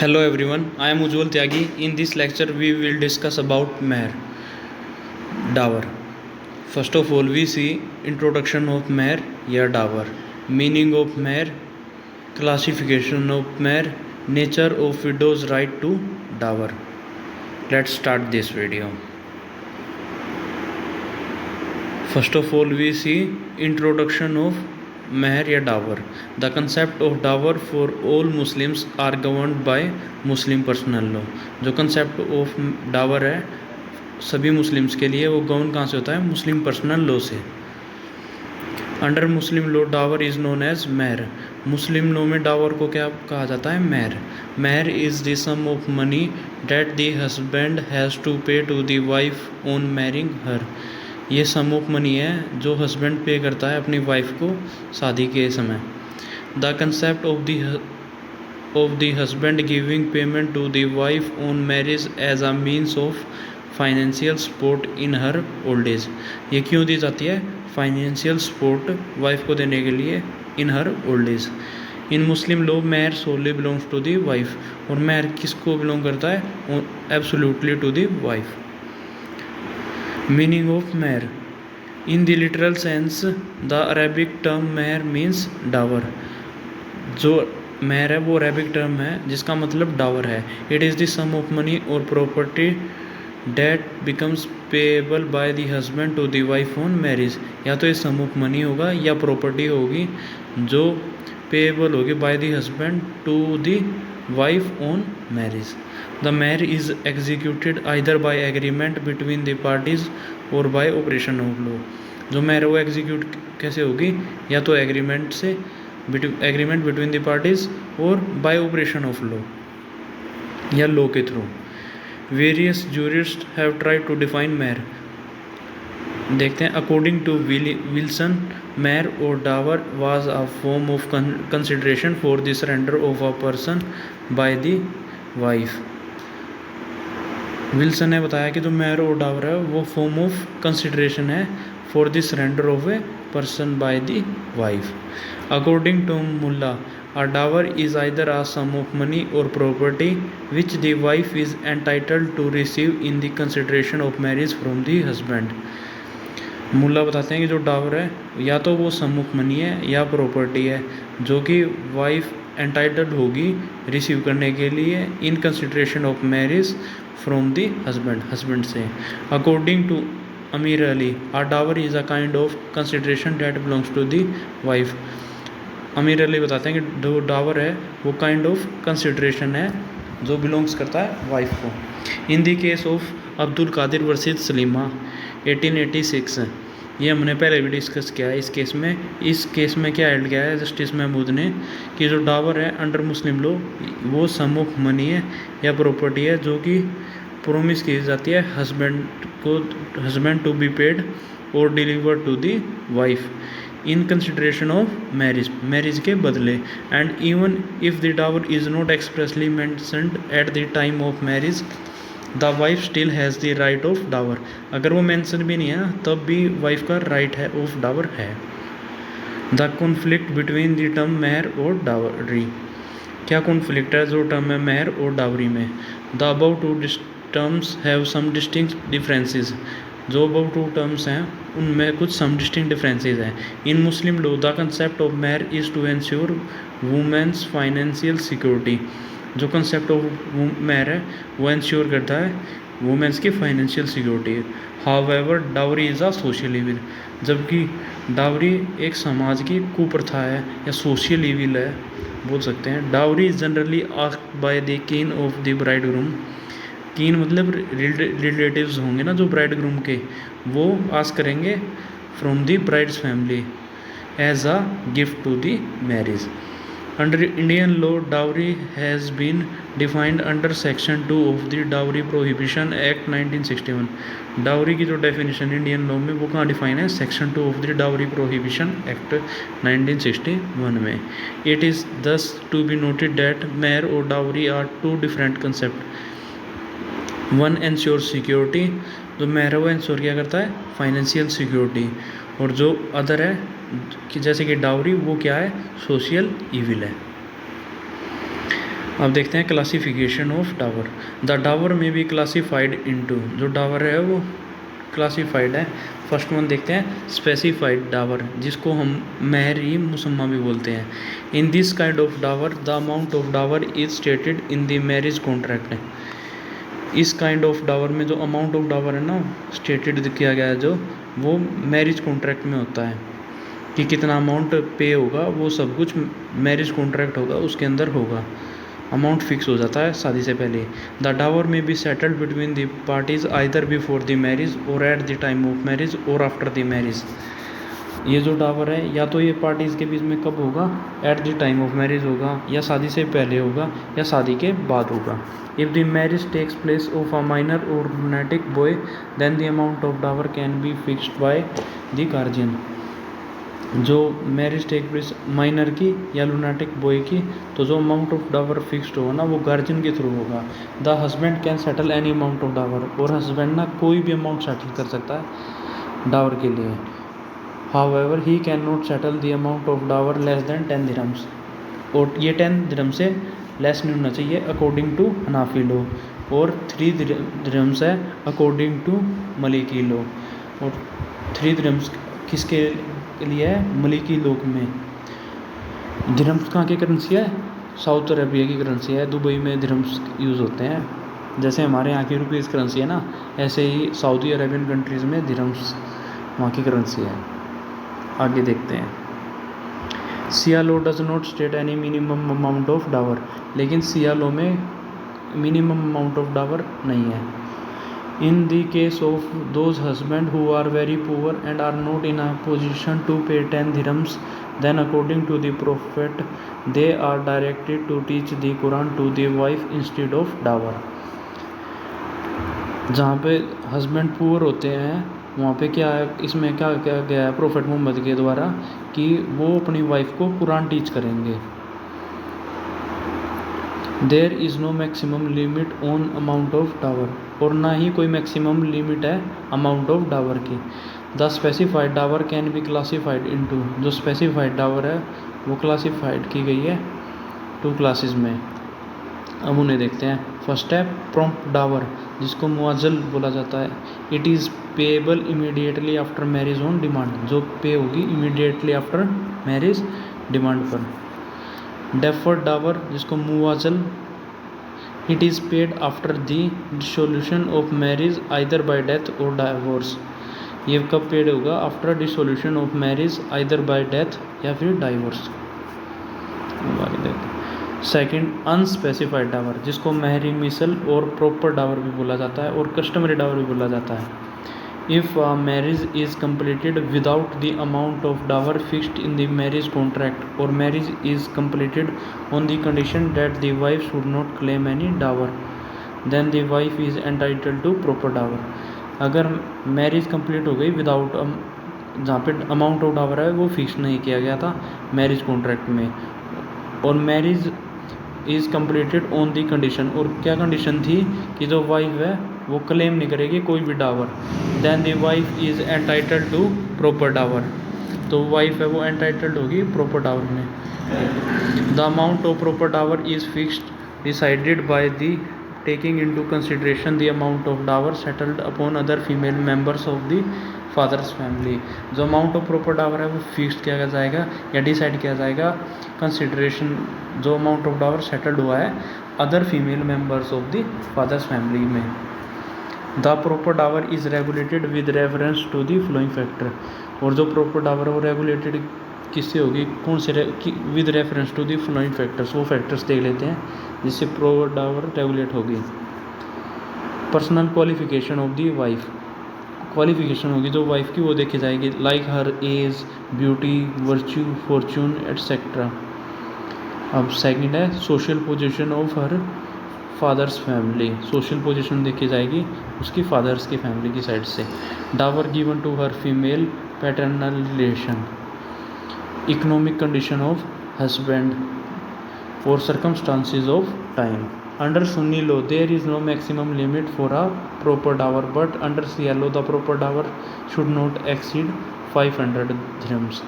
Hello everyone, I am Ujjwal Tyagi. In this lecture, we will discuss about Meher, Dower. First of all, we see introduction of Meher या Dower, meaning of Meher, classification of Meher, nature of widow's right to Dower. Let's start this video. First of all, we see introduction of Meher या Dower. The concept of Dower for all Muslims are governed by Muslim personal law. जो concept of Dower है सभी Muslims के लिए वो govern कहाँ से होता है? मुस्लिम पर्सनल लॉ से. Under Muslim law dower is known as mehr. Muslim law में डावर को क्या कहा जाता है? मेहर. Mehr is the sum of money that the husband has to pay to the wife on marrying her. ये सम ऑफ मनी है जो हस्बैंड पे करता है अपनी वाइफ को शादी के समय. The concept of the husband giving payment to the wife on marriage as a means of financial support in her old age. ये क्यों दी जाती है? फाइनेंशियल सपोर्ट वाइफ को देने के लिए in her old age. In Muslim law mehr solely belongs to the wife. और मेहर किसको बिलोंग करता है? Absolutely to the wife. Meaning of mehr. In the literal sense the Arabic term mehr means dower. जो मेहर है वो अरेबिक टर्म है जिसका मतलब डावर है. It is the sum of money और property that becomes payable by the husband to the wife on marriage. या तो ये सम ऑफ मनी होगा या प्रॉपर्टी होगी जो पेएबल होगी by the husband to the wife on marriage. The mehr is executed either by agreement between the parties और by operation of law. जो मेहर वो एग्जीक्यूट कैसे होगी? या तो एग्रीमेंट से एग्रीमेंट बिटवीन द पार्टीज और बाय ऑपरेशन ऑफ लॉ या लॉ के थ्रू. Various jurists have tried to define mehr. देखते हैं. अकॉर्डिंग टू विल्सन, मेहर और dower was a form of consideration for the surrender of a person by the wife. Wilson ने बताया कि जो मेहर और डावर है वो फॉर्म ऑफ कंसिडरेशन है for the surrender of a person by the wife. According to Mulla, a dower is either a sum of money or property which the wife is entitled to receive in the consideration of marriage from the husband. मुल्ला बताते हैं कि जो डावर है या तो वो सम of money है या प्रॉपर्टी है जो कि वाइफ एंटाइटल्ड होगी रिसीव करने के लिए इन consideration of marriage from the husband से. अकॉर्डिंग टू अमीर Ali, a dower is a kind of consideration that belongs to the wife. अमीर अली बताते हैं कि जो डावर है वो काइंड ऑफ कंसिडरेशन है जो बिलोंग्स करता है वाइफ को. In the case of Abdul Kadir versus Salima 1886, ये हमने पहले भी डिस्कस किया है. इस केस में क्या एड किया है जस्टिस महमूद ने कि जो डावर है अंडर मुस्लिम लॉ वो सम ऑफ मनी है या प्रॉपर्टी है जो कि प्रोमिस की जाती है हस्बैंड टू बी पेड और deliver to the wife in consideration of marriage के बदले. And even if the dower is not expressly mentioned at the time of marriage the wife still has the right of dower. अगर वो mention भी नहीं है तब भी wife का राइट है ऑफ डावर है. The conflict between the term mehr और डावरी. क्या कॉन्फ्लिक्ट है जो टर्म है मेहर और डावरी में? The above two terms have some distinct differences. जो अबव टू टर्म्स हैं उनमें कुछ सम डिस्टिंक्ट डिफरेंसेस हैं. In Muslim law the concept of mehr is to ensure women's financial security. जो कंसेप्ट ऑफ मेहर है वो एंश्योर करता है वुमेन्स की financial security. However dowry is a social evil. जबकि डावरी एक समाज की कुप्रथा है या सोशल इविल है बोल सकते हैं. Dowry is generally asked by the कीन ऑफ द ब्राइड ग्रूम. कीन मतलब रिलेटिव्स होंगे ना जो ब्राइड ग्रूम के, वो आस्क करेंगे from the bride's family as a gift to the marriage. Under Indian law dowry has been defined under section 2 of the dowry prohibition act 1961. Dowry की जो डेफिनेशन इंडियन लॉ में वो कहाँ define है? Section 2 of the dowry prohibition act 1961 में. It is thus to be noted that mehr और dowry are two different concept. One ensure security. जो मेहर है वो एंश्योर क्या करता है? Financial security. और जो अदर है कि जैसे कि डावरी वो क्या है? सोशल इविल है. अब देखते हैं classification of dower. The dower may B classified into, जो डावर है वो क्लासिफाइड है। फर्स्ट वन देखते हैं स्पेसिफाइड डावर, जिसको हम महर ई मुसम्मा भी बोलते हैं। In this kind of dower the amount of dower is stated in the marriage contract. इस काइंड ऑफ डावर में जो अमाउंट ऑफ डावर है ना, स्टेटेड किया गया है, जो वो मैरिज कॉन्ट्रैक्ट में होता है कि कितना अमाउंट पे होगा, वो सब कुछ मैरिज कॉन्ट्रैक्ट होगा उसके अंदर होगा, अमाउंट फिक्स हो जाता है शादी से पहले। The dower may be settled between the parties either before the marriage और at the time of marriage और आफ्टर द मैरिज। ये जो डावर है या तो ये पार्टीज़ के बीच में कब होगा, eight the time of marriage होगा, या शादी से पहले होगा, या शादी के बाद होगा। If the marriage takes place of a minor और lunatic boy then the amount of dower can be fixed by the guardian. जो मैरिज टेक प्लेस माइनर की या लुनाटिक बॉय की, तो जो अमाउंट ऑफ डावर फिक्स्ड होगा ना, वो गार्जियन के थ्रू होगा। The husband can settle any amount of dower, और हस्बैंड ना कोई भी अमाउंट सेटल कर सकता है डावर के लिए। However he can not settle the amount of dower less than 10 dirhams, और ये 10 दिरहम से लेस नहीं होना चाहिए अकॉर्डिंग टू हनाफी लॉ, और 3 दिरहम्स है अकॉर्डिंग टू मलिकी लॉ। और 3 दिरहम्स किसके लिए है, मलिकी लोक में। दिरहम्स कहाँ की करेंसी है, साउथ अरेबिया की करेंसी है। दुबई में दिरहम्स यूज़ होते हैं, जैसे हमारे यहाँ की रुपीज़ करेंसी है ना, ऐसे ही सऊदी अरेबियन कंट्रीज़ में दिरहम्स वहाँ की करेंसी है। आगे देखते हैं, Shia law does not state any minimum amount of dower, लेकिन सिया लॉ में मिनिमम अमाउंट ऑफ डावर नहीं है। In the case of those husbands who are very poor and are not in a position to pay 10 dirhams, then according to the Prophet, they are directed to teach the Quran to the wife instead of dower. जहाँ पे husband poor होते हैं वहाँ पे क्या है, इसमें क्या क्या गया है प्रोफेट मोहम्मद के द्वारा कि वो अपनी वाइफ को कुरान टीच करेंगे। There is no maximum limit on amount of dower, और ना ही कोई मैक्सिमम लिमिट है अमाउंट ऑफ डावर की। The specified dower can be classified into, जो स्पेसिफाइड डावर है वो क्लासिफाइड की गई है 2 क्लासेस में। अब उन्हें देखते हैं। फर्स्ट है प्रॉम्प्ट डावर, जिसको मुआज्जल बोला जाता है। It is payable immediately after marriage on demand, जो पे होगी इमीडिएटली आफ्टर मैरिज डिमांड पर। डेफर्ड डावर, जिसको मुआज्जल, it is paid after the dissolution of marriage either by death और डाइवोर्स। ये कब पेड होगा, after dissolution of marriage either by death या फिर डाइवोर्स। सेकंड अनस्पेसिफाइड डावर, जिसको महरी मिसल और प्रॉपर डावर भी बोला जाता है और कस्टमरी डावर भी बोला जाता है। If marriage is completed without the amount of dower fixed in the marriage contract, or marriage is completed on the condition that the wife should not claim any dower, then the wife is entitled to proper dower. अगर marriage complete हो गई without, जहाँ पे amount of dower है वो fix नहीं किया गया था मैरिज कॉन्ट्रैक्ट में, और marriage is completed on the condition, और क्या कंडीशन थी कि जो वाइफ है वो क्लेम नहीं करेगी कोई भी dower, then the wife is entitled to proper dower, तो वाइफ है वो एंटाइटल्ड होगी प्रॉपर डावर में। The amount of proper dower is fixed decided by the taking into consideration the amount of dower settled upon other female members of the father's family. जो amount of proper dower है वो fix किया जाएगा या decide किया जाएगा consideration, जो amount of dower settled हुआ है other female members of the father's family में। The proper dower is regulated with reference to the following factor, और जो प्रॉपर डावर है वो रेगुलेटेड किससे होगी, कौन से with reference to the following factors, वो फैक्टर्स देख लेते हैं जिससे प्रॉपर डावर रेगुलेट होगी। Personal qualification of the wife, qualification होगी जो वाइफ की वो देखी जाएगी, like her age, beauty, virtue, fortune etcetera. अब सेकंड है social position of her father's family, social position देखी जाएगी उसकी फादर्स की फैमिली की साइड से। Dower given to her female paternal relation, economic condition of husband और circumstances of time. Under Sunni law, there is no maximum limit for a proper dower, but under Shia law, the proper dower should not exceed 500 dirhams.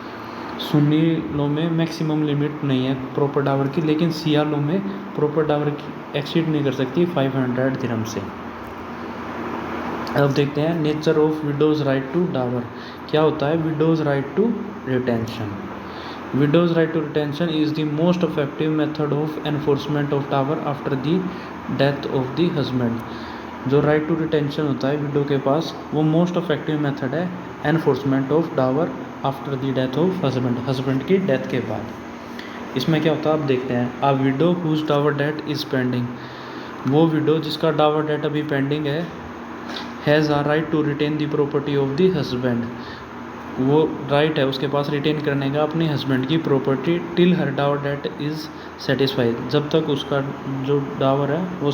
Sunni law में maximum limit नहीं है proper Dawar की, लेकिन Shia law में proper Dawar की exceed नहीं कर सकती 500 दिरहम से। अब देखते हैं nature of widow's right to dower. क्या होता है widow's right to retention? Widow's right to retention is the most effective method of enforcement of dower after the death of the husband. जो राइट टू रिटेंशन होता है widow के पास, वो most effective method है enforcement of dower after the death of husband, husband की death के बाद। इसमें क्या होता है आप देखते हैं। अ widow whose dower debt is pending, वो विडो जिसका डावर डेट अभी पेंडिंग है, has a right to retain the property of the husband, वो राइट है उसके पास रिटेन करने का अपने हस्बैंड की property till her dower debt is satisfied, जब तक उसका जो डावर है वो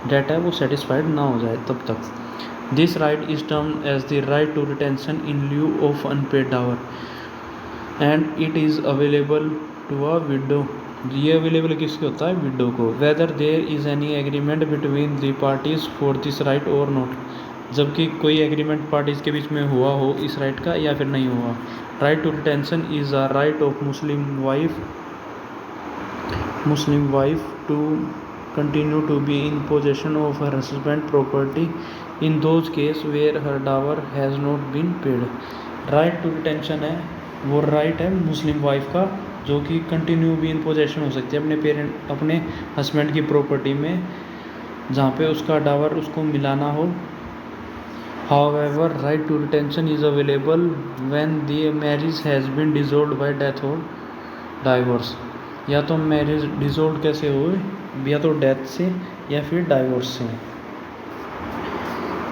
डेट है वो सेटिस्फाइड ना हो जाए तब तक। This right is termed as the right to retention in lieu of unpaid dower and it is available to a widow. ये अवेलेबल किसके होता है? विडो को। Whether there is any agreement between the parties for this right और not, जबकि कोई agreement parties के बीच में हुआ हो इस राइट का या फिर नहीं हुआ। Right to retention is a right of Muslim wife to continue to be in possession of her husband property in those case where her dower has not been paid। Right to retention है वो right है मुस्लिम wife का, जो कि continue भी in possession हो सकती है अपने हस्बैंड की प्रॉपर्टी में जहाँ पे उसका डावर उसको मिलाना हो। However right to retention is available when the marriage has been dissolved by death और डाइवोर्स। या तो मैरिज डिसॉल्व कैसे हुए, या तो डेथ से या फिर डाइवोर्स से।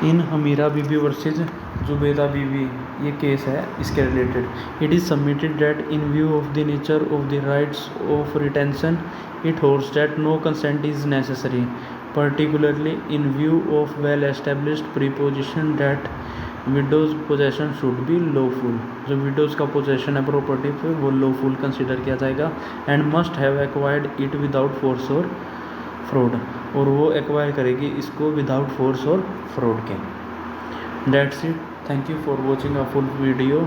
इन हमीरा बीबी वर्सेस जुबैदा बीबी ये केस है इसके related. It is submitted that in view of the nature of the rights of retention it holds that no consent is necessary, particularly in view of well established preposition that widows possession should be lawful। जो widows का possession है property पे वो lawful consider किया जाएगा and must have acquired it without force or fraud, और वो acquire करेगी इसको without force और fraud के। That's it, thank you for watching a full video।